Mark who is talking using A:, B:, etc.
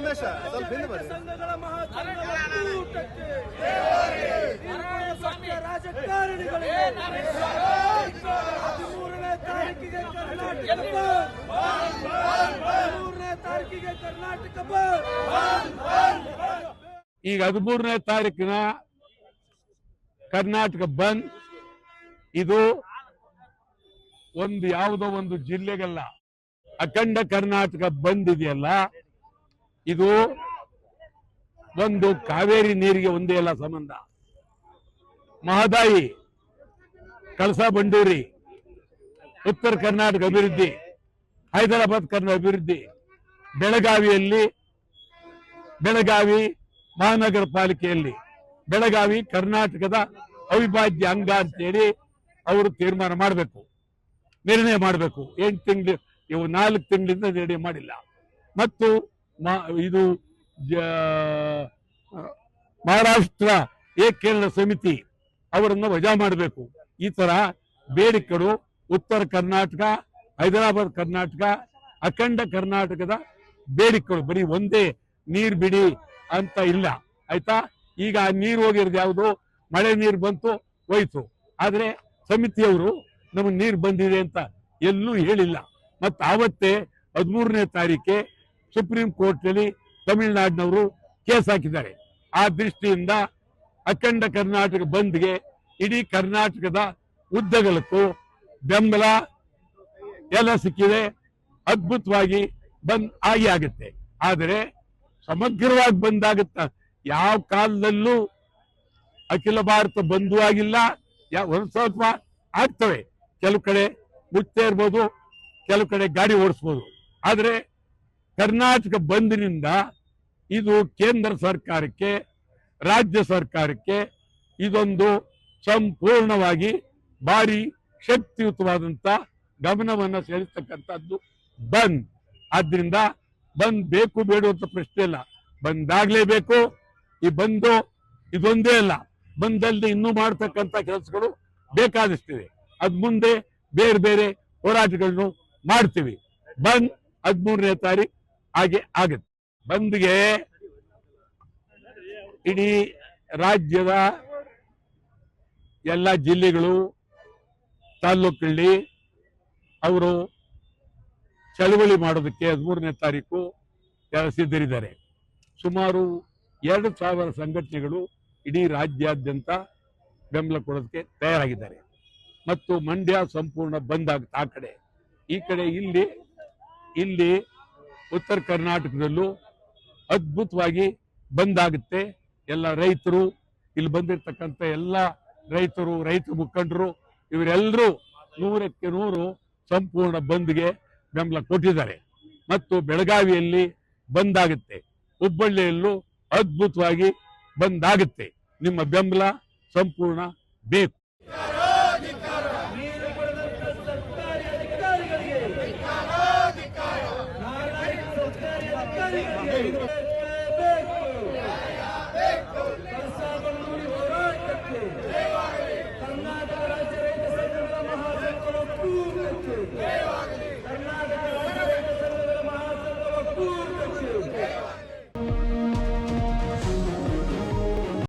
A: ಭ್ರಷ್ಟ ಸರ್ಕಾರಕ್ಕೆ ಸಂಘಗಳ ಮಹಾಸಂಘೂಟಕ್ಕೆ ರಾಜಕಾರಣಿಗಳಿಗೆ 13ನೇ ತಾರೀಕಿಗೆ ಕರ್ನಾಟಕ
B: ಈಗ 13ನೇ ತಾರೀಕಿನ ಕರ್ನಾಟಕ ಬಂದ್ ಇದು ಯಾವುದೋ ಒಂದು ಜಿಲ್ಲೆಗಲ್ಲ, ಅಖಂಡ ಕರ್ನಾಟಕ ಬಂದ್ ಇದೆಯಲ್ಲ, ಇದು ಒಂದು ಕಾವೇರಿ ನೀರಿಗೆ ಒಂದೇ ಅಲ್ಲ ಸಂಬಂಧ. ಮಹದಾಯಿ, ಕಳಸಾ ಬಂಡೂರಿ, ಉತ್ತರ ಕರ್ನಾಟಕ ಅಭಿವೃದ್ಧಿ, ಹೈದರಾಬಾದ್ ಕರ್ನಾಟಕ ಅಭಿವೃದ್ಧಿ, ಬೆಳಗಾವಿ ಮಹಾನಗರ ಪಾಲಿಕೆಯಲ್ಲಿ ಬೆಳಗಾವಿ ಕರ್ನಾಟಕದ ಅವಿಭಾಜ್ಯ ಅಂಗ ಅಂತೇಳಿ ಅವರು ತೀರ್ಮಾನ ಮಾಡಬೇಕು, ನಿರ್ಣಯ ಮಾಡಬೇಕು. 8 ತಿಂಗಳು, ಇವು 4 ತಿಂಗಳಿಂದ ನಿರ್ಣಯ ಮಾಡಿಲ್ಲ. ಮತ್ತು ಇದು ಮಹಾರಾಷ್ಟ್ರ ಏಕೀಕರಣ ಸಮಿತಿ ಅವರನ್ನು ವಜಾ ಮಾಡಬೇಕು. ಈ ತರ ಬೇಡಿಕೆಗಳು ಉತ್ತರ ಕರ್ನಾಟಕ, ಹೈದರಾಬಾದ್ ಕರ್ನಾಟಕ, ಅಖಂಡ ಕರ್ನಾಟಕದ ಬೇಡಿಕೆಗಳು. ಬರೀ ಒಂದೇ ನೀರು ಬಿಡಿ ಅಂತ ಇಲ್ಲ, ಆಯ್ತಾ? ಈಗ ನೀರು ಹೋಗಿರೋದು ಯಾವುದು? ಮಳೆ ನೀರು ಬಂತು, ಹೋಯ್ತು. ಆದ್ರೆ ಸಮಿತಿಯವರು ನಮಗೆ ನೀರು ಬಂದಿದೆ ಅಂತ ಎಲ್ಲೂ ಹೇಳಿಲ್ಲ. ಮತ್ತು ಆವತ್ತೇ 13ನೇ ತಾರೀಕೆ ಸುಪ್ರೀಂ ಕೋರ್ಟ್ನಲ್ಲಿ ತಮಿಳುನಾಡಿನವರು ಕೇಸ್ ಹಾಕಿದ್ದಾರೆ. ಆ ದೃಷ್ಟಿಯಿಂದ ಅಖಂಡ ಕರ್ನಾಟಕ ಬಂದ್ಗೆ ಇಡೀ ಕರ್ನಾಟಕದ ಉದ್ದಗಲಕ್ಕೂ ಬೆಂಬಲ ಎಲ್ಲ ಸಿಕ್ಕಿದೆ. ಅದ್ಭುತವಾಗಿ ಬಂದ್ ಆಗುತ್ತೆ. ಆದರೆ ಸಮಗ್ರವಾಗಿ ಬಂದಾಗುತ್ತ ಯಾವ ಕಾಲದಲ್ಲೂ ಅಖಿಲ ಭಾರತ ಬಂಧು ಆಗಿಲ್ಲ. ಒಂದು ಸ್ವಲ್ಪ ಆಗ್ತವೆ, ಕೆಲವು ಕಡೆ ಮುಚ್ಚೇ ಇರ್ಬೋದು, ಕೆಲವು ಕಡೆ ಗಾಡಿ ಓಡಿಸ್ಬೋದು. ಆದರೆ ಕರ್ನಾಟಕ ಬಂದ್ನಿಂದ ಇದು ಕೇಂದ್ರ ಸರ್ಕಾರಕ್ಕೆ, ರಾಜ್ಯ ಸರ್ಕಾರಕ್ಕೆ ಇದೊಂದು ಸಂಪೂರ್ಣವಾಗಿ ಭಾರಿ ಶಕ್ತಿಯುತವಾದಂತ ಗಮನವನ್ನು ಸೆಳೆಸ್ತಕ್ಕಂಥದ್ದು ಬಂದ್. ಆದ್ರಿಂದ ಬಂದ್ ಬೇಕು ಬೇಡುವಂತ ಪ್ರಶ್ನೆ ಇಲ್ಲ, ಬಂದಾಗ್ಲೇಬೇಕು. ಈ ಬಂದು ಇದೊಂದೇ ಅಲ್ಲ, ಬಂದಲ್ಲದೆ ಇನ್ನೂ ಮಾಡತಕ್ಕಂಥ ಕೆಲಸಗಳು ಬೇಕಾದಷ್ಟಿದೆ. ಅದ್ ಮುಂದೆ ಬೇರೆ ಬೇರೆ ಹೋರಾಟಗಳನ್ನು ಮಾಡ್ತೀವಿ. ಬಂದ್ 13ನೇ ತಾರೀಕು ಹಾಗೆ ಆಗುತ್ತೆ. ಬಂದ್ಗೆ ಇಡೀ ರಾಜ್ಯದ ಎಲ್ಲ ಜಿಲ್ಲೆಗಳು, ತಾಲೂಕಲ್ಲಿ ಅವರು ಚಳವಳಿ ಮಾಡೋದಕ್ಕೆ 13ನೇ ತಾರೀಕು ಸಿದ್ಧರಿದ್ದಾರೆ. ಸುಮಾರು 2,000 ಸಂಘಟನೆಗಳು ಇಡೀ ರಾಜ್ಯಾದ್ಯಂತ ಬೆಂಬಲ ಕೊಡೋದಕ್ಕೆ ತಯಾರಾಗಿದ್ದಾರೆ. ಮತ್ತು ಮಂಡ್ಯ ಸಂಪೂರ್ಣ ಬಂದ್ ಆಗುತ್ತೆ. ಆ ಕಡೆ ಈ ಕಡೆ ಇಲ್ಲಿ ಉತ್ತರ ಕರ್ನಾಟಕದಲ್ಲೂ ಅದ್ಭುತವಾಗಿ ಬಂದ್ ಆಗುತ್ತೆ. ಎಲ್ಲ ರೈತರು, ಇಲ್ಲಿ ಬಂದಿರತಕ್ಕಂಥ ಎಲ್ಲ ರೈತರು, ರೈತ ಮುಖಂಡರು, ಇವರೆಲ್ಲರೂ 100ಕ್ಕೆ 100 ಸಂಪೂರ್ಣ ಬಂದ್ಗೆ ಬೆಂಬಲ ಕೊಟ್ಟಿದ್ದಾರೆ. ಮತ್ತು ಬೆಳಗಾವಿಯಲ್ಲಿ ಬಂದಾಗುತ್ತೆ, ಹುಬ್ಬಳ್ಳಿಯಲ್ಲೂ ಅದ್ಭುತವಾಗಿ ಬಂದಾಗುತ್ತೆ. ನಿಮ್ಮ ಬೆಂಬಲ ಸಂಪೂರ್ಣ ಬೇಕು.